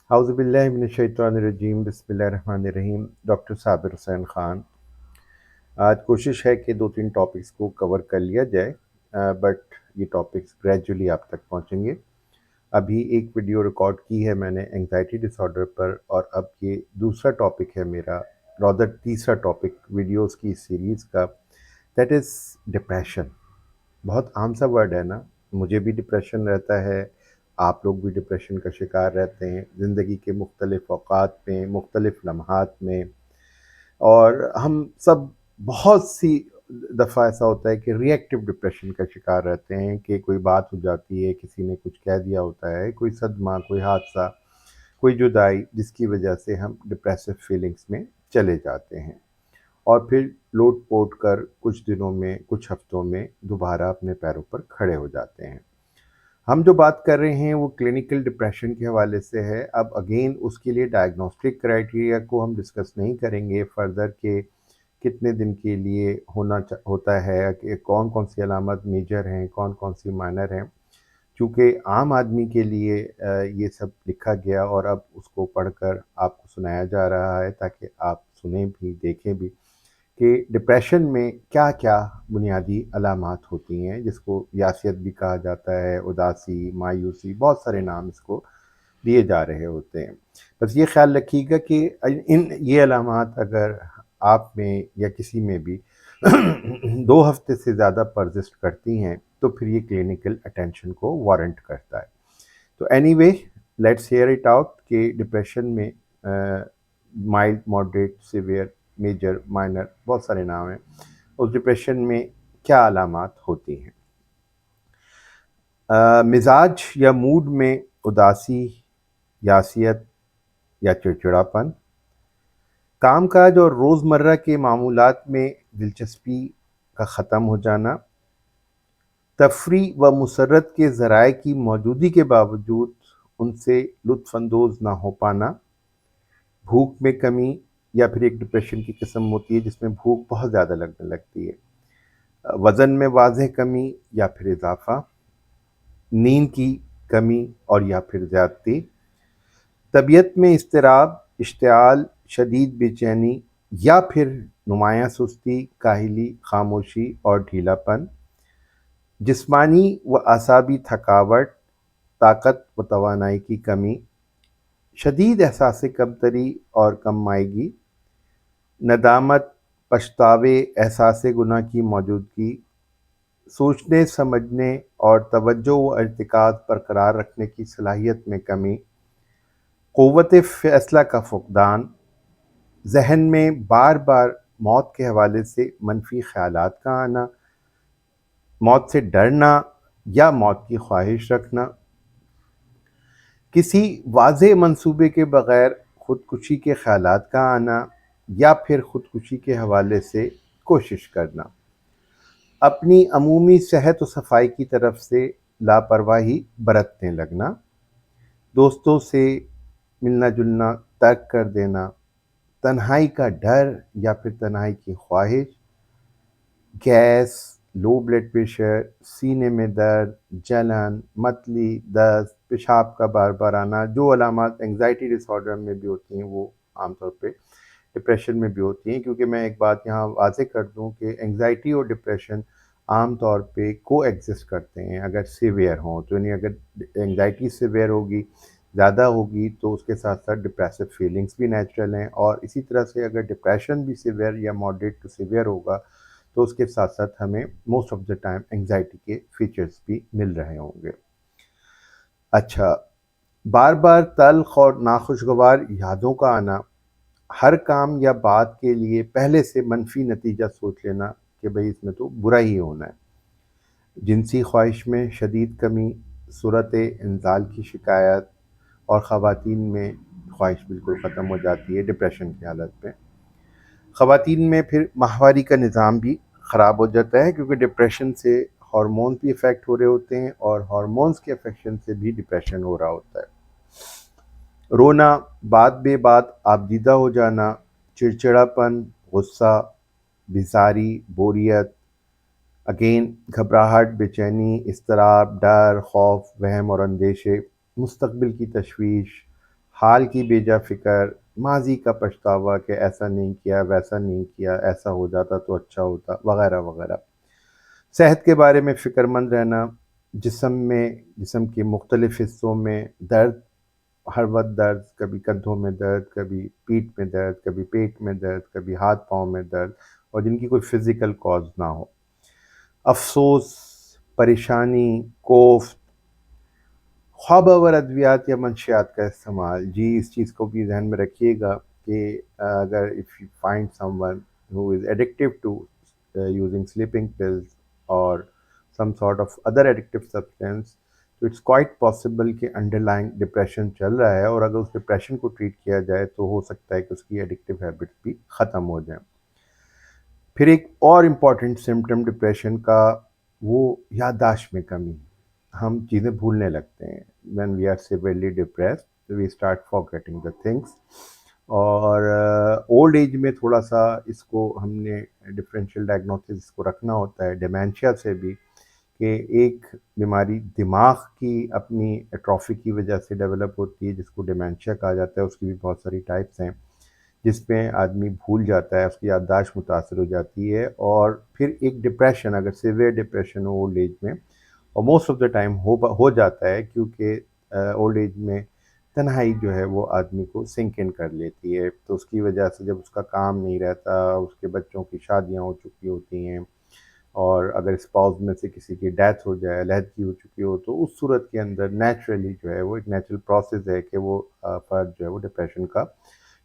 اعوذ باللہ من الشیطان الرجیم، بسم اللہ الرحمن الرحیم۔ ڈاکٹر صابر حسین خان۔ آج کوشش ہے کہ 2-3 ٹاپکس کو کور کر لیا جائے، بٹ یہ ٹاپکس گریجولی آپ تک پہنچیں گے۔ ابھی ایک ویڈیو ریکارڈ کی ہے میں نے اینگزائٹی ڈس آرڈر پر، اور اب یہ دوسرا ٹاپک ہے میرا، رادر تیسرا ٹاپک ویڈیوز کی سیریز کا، دیٹ از ڈپریشن۔ بہت عام سا ورڈ ہے نا، مجھے بھی ڈپریشن رہتا ہے، آپ لوگ بھی ڈپریشن کا شکار رہتے ہیں زندگی کے مختلف اوقات میں، مختلف لمحات میں، اور ہم سب بہت سی دفعہ ایسا ہوتا ہے کہ ری ایکٹیو ڈپریشن کا شکار رہتے ہیں کہ کوئی بات ہو جاتی ہے، کسی نے کچھ کہہ دیا ہوتا ہے، کوئی صدمہ، کوئی حادثہ، کوئی جدائی، جس کی وجہ سے ہم ڈپریسو فیلنگز میں چلے جاتے ہیں، اور پھر لوٹ پوٹ کر کچھ دنوں میں، کچھ ہفتوں میں دوبارہ اپنے پیروں پر کھڑے ہو جاتے ہیں۔ ہم جو بات کر رہے ہیں وہ کلینکل ڈپریشن کے حوالے سے ہے۔ اب اگین اس کے لیے ڈائگنوسٹک کرائٹیریا کو ہم ڈسکس نہیں کریں گے فردر کہ کتنے دن کے لیے ہوتا ہے، کہ کون کون سی علامات میجر ہیں، کون کون سی مائنر ہیں، چونکہ عام آدمی کے لیے یہ سب لکھا گیا اور اب اس کو پڑھ کر آپ کو سنایا جا رہا ہے تاکہ آپ سنیں بھی، دیکھیں بھی کہ ڈپریشن میں کیا کیا بنیادی علامات ہوتی ہیں، جس کو یاسیت بھی کہا جاتا ہے، اداسی، مایوسی، بہت سارے نام اس کو دیے جا رہے ہوتے ہیں۔ بس یہ خیال رکھیے گا کہ یہ علامات اگر آپ میں یا کسی میں بھی 2 ہفتے سے زیادہ پرزسٹ کرتی ہیں تو پھر یہ کلینکل اٹینشن کو وارنٹ کرتا ہے۔ تو anyway, let's hear it out کہ ڈپریشن میں mild, moderate, severe, major, minor, بہت سارے نام ہیں۔ اس ڈپریشن میں کیا علامات ہوتی ہیں؟ مزاج یا موڈ میں اداسی، یاسیت یا چڑچڑاپن، کام کاج اور روزمرہ کے معمولات میں دلچسپی کا ختم ہو جانا، تفریح و مسرت کے ذرائع کی موجودگی کے باوجود ان سے لطف اندوز نہ ہو پانا، بھوک میں کمی، یا پھر ایک ڈپریشن کی قسم ہوتی ہے جس میں بھوک بہت زیادہ لگنے لگتی ہے، وزن میں واضح کمی یا پھر اضافہ، نیند کی کمی اور یا پھر زیادتی، طبیعت میں اضطراب، اشتعال، شدید بے چینی یا پھر نمایاں سستی، کاہلی، خاموشی اور ڈھیلا پن، جسمانی و اعصابی تھکاوٹ، طاقت و توانائی کی کمی، شدید احساس کمتری اور کم مائگی، ندامت، پچھتاوے، احساس گناہ کی موجودگی، سوچنے سمجھنے اور توجہ و ارتکاز برقرار رکھنے کی صلاحیت میں کمی، قوت فیصلہ کا فقدان، ذہن میں بار بار موت کے حوالے سے منفی خیالات کا آنا، موت سے ڈرنا یا موت کی خواہش رکھنا، کسی واضح منصوبے کے بغیر خودکشی کے خیالات کا آنا یا پھر خودکشی کے حوالے سے کوشش کرنا، اپنی عمومی صحت و صفائی کی طرف سے لاپرواہی برتنے لگنا، دوستوں سے ملنا جلنا ترک کر دینا، تنہائی کا ڈر یا پھر تنہائی کی خواہش، گیس، لو بلڈ پریشر، سینے میں درد، جلن، متلی، دست، پیشاب کا بار بار آنا، جو علامات انگزائٹی ڈس آرڈر میں بھی ہوتی ہیں وہ عام طور پہ ڈپریشن میں بھی ہوتی ہیں، کیونکہ میں ایک بات یہاں واضح کر دوں کہ انگزائٹی اور ڈپریشن عام طور پہ کو ایگزسٹ کرتے ہیں اگر سیویئر ہوں تو، یعنی اگر انگزائٹی سیویئر ہوگی، زیادہ ہوگی، تو اس کے ساتھ ساتھ ڈپریسو فیلنگس بھی نیچرل ہیں، اور اسی طرح سے اگر ڈپریشن بھی سیویئر یا ماڈریٹ ٹو سیویئر ہوگا تو اس کے ساتھ ساتھ ہمیں most of the time anxiety کے فیچرز بھی مل رہے ہوں گے۔ اچھا، بار بار تلخ اور ناخوشگوار یادوں کا آنا، ہر کام یا بات کے لیے پہلے سے منفی نتیجہ سوچ لینا کہ بھئی اس میں تو برا ہی ہونا ہے، جنسی خواہش میں شدید کمی، صورت انزال کی شکایت، اور خواتین میں خواہش بالکل ختم ہو جاتی ہے ڈپریشن کی حالت میں۔ خواتین میں پھر ماہواری کا نظام بھی خراب ہو جاتا ہے، کیونکہ ڈپریشن سے ہارمونز بھی افیکٹ ہو رہے ہوتے ہیں، اور ہارمونز کے افیکشن سے بھی ڈپریشن ہو رہا ہوتا ہے۔ رونا، بات بے بات آپ دیدہ ہو جانا، چڑچڑاپن، غصہ، بیزاری، بوریت، اگین گھبراہٹ، بے چینی، اضطراب، ڈر، خوف، وہم اور اندیشے، مستقبل کی تشویش، حال کی بے جا فکر، ماضی کا پچھتاوا کہ ایسا نہیں کیا، ویسا نہیں کیا، ایسا ہو جاتا تو اچھا ہوتا، وغیرہ وغیرہ۔ صحت کے بارے میں فکر مند رہنا، جسم کے مختلف حصوں میں درد، ہر وقت درد، کبھی کندھوں میں درد، کبھی پیٹھ میں درد، کبھی پیٹ میں درد، کبھی ہاتھ پاؤں میں درد، اور جن کی کوئی فزیکل کاز نہ ہو۔ افسوس، پریشانی، کوفت، خوابآور ادویات یا منشیات کا استعمال، جی اس چیز کو بھی ذہن میں رکھیے گا کہ اگر if you find some one who is addictive to using sleeping pills or some sort of other addictive substance, تو اٹس کوائٹ پاسبل کہ انڈر لائن ڈپریشن چل رہا ہے، اور اگر اس ڈپریشن کو ٹریٹ کیا جائے تو ہو سکتا ہے کہ اس کی ایڈکٹیو ہیبٹس بھی ختم ہو جائیں۔ پھر ایک اور امپورٹنٹ سمٹم ڈپریشن کا، وہ یادداشت میں کمی۔ ہم چیزیں بھولنے لگتے ہیں۔ when we are severely depressed we start forgetting the things، اور اولڈ ایج میں تھوڑا سا اس کو ہم نے ڈفرینشیل ڈائگنوسس کو رکھنا ہوتا ہے ڈیمینشیا سے بھی، کہ ایک بیماری دماغ کی اپنی ایٹروفی کی وجہ سے ڈیولپ ہوتی ہے جس کو ڈیمینشیا کہا جاتا ہے۔ اس کی بھی بہت ساری ٹائپس ہیں، جس میں آدمی بھول جاتا ہے، اس کی یادداشت متاثر ہو جاتی ہے، اور پھر ایک ڈپریشن، اگر سیویئر ڈپریشن ہو اولڈ ایج میں، اور موسٹ آف دا ٹائم ہو جاتا ہے، کیونکہ اولڈ ایج میں تنہائی جو ہے وہ آدمی کو سنک ان کر لیتی ہے، تو اس کی وجہ سے جب اس کا کام نہیں رہتا، اس کے بچوں کی شادیاں ہو چکی ہوتی ہیں، اور اگر اسپاؤس میں سے کسی کی ڈیتھ ہو جائے، علیحدگی ہو چکی ہو، تو اس صورت کے اندر نیچرلی جو ہے وہ ایک نیچرل پروسیس ہے کہ وہ فرد جو ہے وہ ڈپریشن کا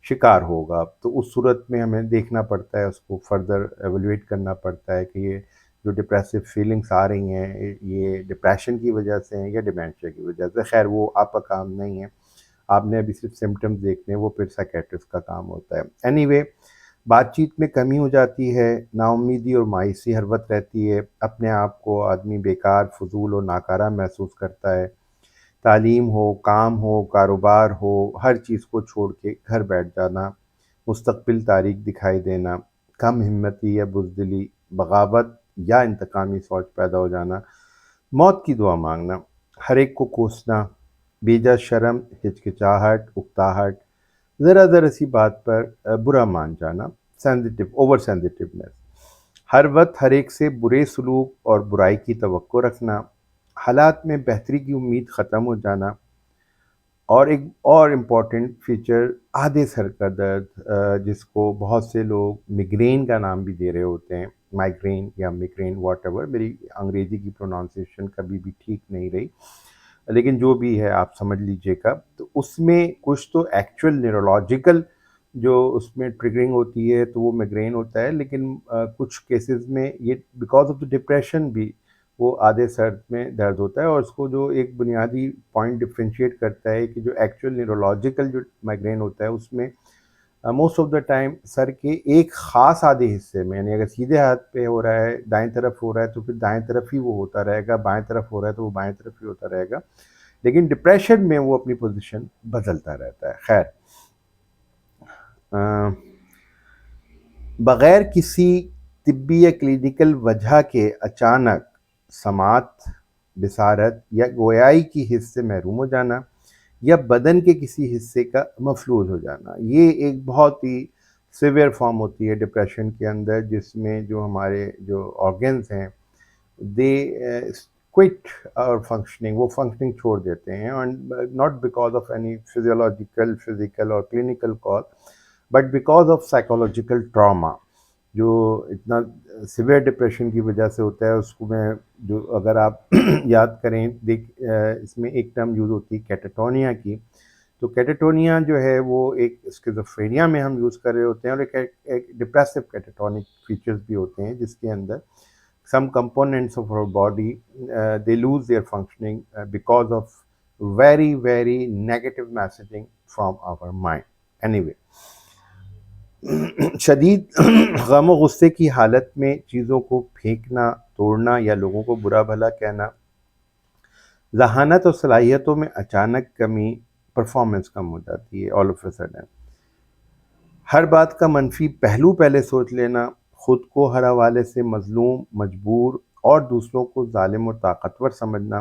شکار ہوگا۔ تو اس صورت میں ہمیں دیکھنا پڑتا ہے، اس کو فردر ایویلویٹ کرنا پڑتا ہے کہ یہ جو ڈپریسو فیلنگس آ رہی ہیں یہ ڈپریشن کی وجہ سے ہیں یا ڈیمینشیا کی وجہ سے۔ خیر وہ آپ کا کام نہیں ہے، آپ نے ابھی صرف سمٹمز دیکھنے ہیں، وہ پھر سائکیٹرسٹ کا کام ہوتا ہے۔ اینی وے، بات چیت میں کمی ہو جاتی ہے، نا امیدی اور مایوسی ہر وقت رہتی ہے، اپنے آپ کو آدمی بیکار، فضول اور ناکارہ محسوس کرتا ہے، تعلیم ہو، کام ہو، کاروبار ہو، ہر چیز کو چھوڑ کے گھر بیٹھ جانا، مستقبل تاریک دکھائی دینا، کم ہمتی یا بزدلی، بغاوت یا انتقامی سوچ پیدا ہو جانا، موت کی دعا مانگنا، ہر ایک کو کوسنا، بیجا شرم، ہچکچاہٹ، اکتاہٹ، ذرا سی بات پر برا مان جانا، اوور سینسٹیونیس، ہر وقت ہر ایک سے برے سلوک اور برائی کی توقع رکھنا، حالات میں بہتری کی امید ختم ہو جانا، اور ایک اور امپورٹنٹ فیچر آدھے سر کا درد، جس کو بہت سے لوگ میگرین کا نام بھی دے رہے ہوتے ہیں، مائگرین یا میگرین واٹ ایور، میری انگریزی کی پرونانسیشن کبھی بھی ٹھیک نہیں رہی، لیکن جو بھی ہے آپ سمجھ لیجئے گا۔ تو اس میں کچھ تو ایکچوئل نیورولوجیکل جو اس میں ٹریگرنگ ہوتی ہے تو وہ میگرین ہوتا ہے، لیکن کچھ کیسز میں یہ بیکاز آف دا ڈپریشن بھی وہ آدھے سر میں درد ہوتا ہے، اور اس کو جو ایک بنیادی پوائنٹ ڈفرینشیٹ کرتا ہے کہ جو ایکچوئل نیورولوجیکل جو مائگرین ہوتا ہے اس میں most of the time sir کے ایک خاص آدھے حصے میں، یعنی اگر سیدھے ہاتھ پہ ہو رہا ہے، دائیں طرف ہو رہا ہے تو پھر دائیں طرف ہی وہ ہوتا رہے گا، بائیں طرف ہو رہا ہے تو وہ بائیں طرف ہی ہوتا رہے گا، لیکن ڈپریشن میں وہ اپنی پوزیشن بدلتا رہتا ہے۔ خیر، بغیر کسی طبی یا کلینیکل وجہ کے اچانک سماعت، بصارت یا گویائی کی حس سے محروم ہو جانا، یا بدن کے کسی حصے کا مفلوج ہو جانا، یہ ایک بہت ہی سیویئر فارم ہوتی ہے ڈپریشن کے اندر، جس میں جو ہمارے جو آرگنز ہیں دے کوئٹ اور فنکشننگ، وہ فنکشننگ چھوڑ دیتے ہیں، and not because of any physiological, physical اور clinical cause, but because of psychological trauma, جو اتنا سیویئر ڈپریشن کی وجہ سے ہوتا ہے۔ اس کو میں جو اگر آپ یاد کریں، اس میں ایک ٹرم یوز ہوتی ہے کیٹاٹونیا کی، تو کیٹاٹونیا جو ہے وہ ایک اسکیزوفرینیا میں ہم یوز کر رہے ہوتے ہیں، اور ایک ڈپریسو کیٹاٹونک فیچرز بھی ہوتے ہیں جس کے اندر some components of our body they lose their functioning because of very negative messaging from our mind. Anyway, شدید غم و غصے کی حالت میں چیزوں کو پھینکنا، توڑنا یا لوگوں کو برا بھلا کہنا، ذہانت اور صلاحیتوں میں اچانک کمی، پرفارمنس کم ہو جاتی ہے all of a sudden، ہر بات کا منفی پہلو پہلے سوچ لینا، خود کو ہر حوالے سے مظلوم، مجبور اور دوسروں کو ظالم اور طاقتور سمجھنا،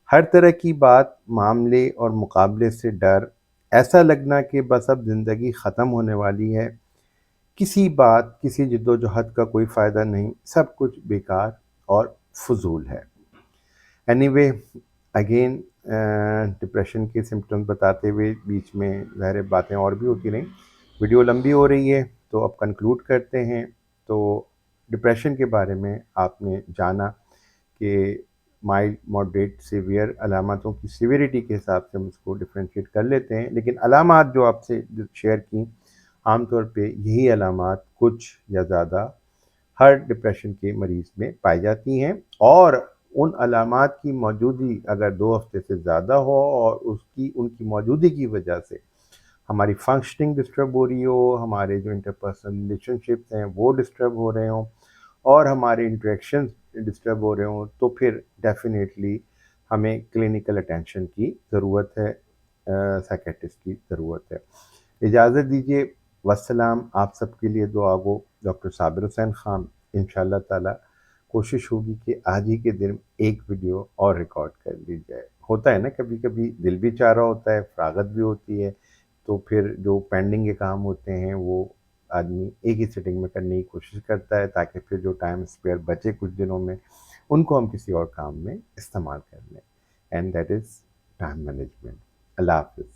ہر طرح کی بات، معاملے اور مقابلے سے ڈر، ایسا لگنا کہ بس اب زندگی ختم ہونے والی ہے، کسی بات کسی جدوجہد کا کوئی فائدہ نہیں، سب کچھ بیکار اور فضول ہے۔ اینی وے اگین ڈپریشن کے سمٹمز بتاتے ہوئے بیچ میں ظاہر باتیں اور بھی ہوتی رہیں، ویڈیو لمبی ہو رہی ہے تو اب کنکلوڈ کرتے ہیں۔ تو ڈپریشن کے بارے میں آپ نے جانا کہ مائلڈ ماڈریٹ سیویئر علاماتوں کی سیویریٹی کے حساب سے ہم اس کو ڈفرینشیٹ کر لیتے ہیں، لیکن علامات جو آپ سے شیئر کی عام طور پہ یہی علامات کچھ یا زیادہ ہر ڈپریشن کے مریض میں پائی جاتی ہیں، اور ان علامات کی موجودگی اگر 2 ہفتے سے زیادہ ہو اور ان کی موجودگی کی وجہ سے ہماری فنکشننگ ڈسٹرب ہو رہی ہو، ہمارے جو انٹرپرسنل ریلیشن شپس ہیں وہ ڈسٹرب ہو رہے ہوں اور ہمارے انٹریکشن ڈسٹرب ہو رہے ہوں، تو پھر ڈیفینیٹلی ہمیں کلینکل اٹینشن کی ضرورت ہے، سائیکیٹرسٹ کی ضرورت ہے۔ اجازت دیجیے، والسلام۔ آپ سب کے لیے دعا گو ڈاکٹر صابر حسین خان۔ انشاءاللہ تعالی کوشش ہوگی کہ آج ہی کے دن ایک ویڈیو اور ریکارڈ کر لی جائے۔ ہوتا ہے نا کبھی کبھی دل بھی چاہ رہا ہوتا ہے، فراغت بھی ہوتی ہے، تو پھر جو پینڈنگ کے کام ہوتے ہیں وہ آدمی ایک ہی سٹنگ میں کرنے کی کوشش کرتا ہے، تاکہ پھر جو ٹائم اسپیئر بچے کچھ دنوں میں ان کو ہم کسی اور کام میں استعمال کر لیں، and that is time management. اللہ حافظ۔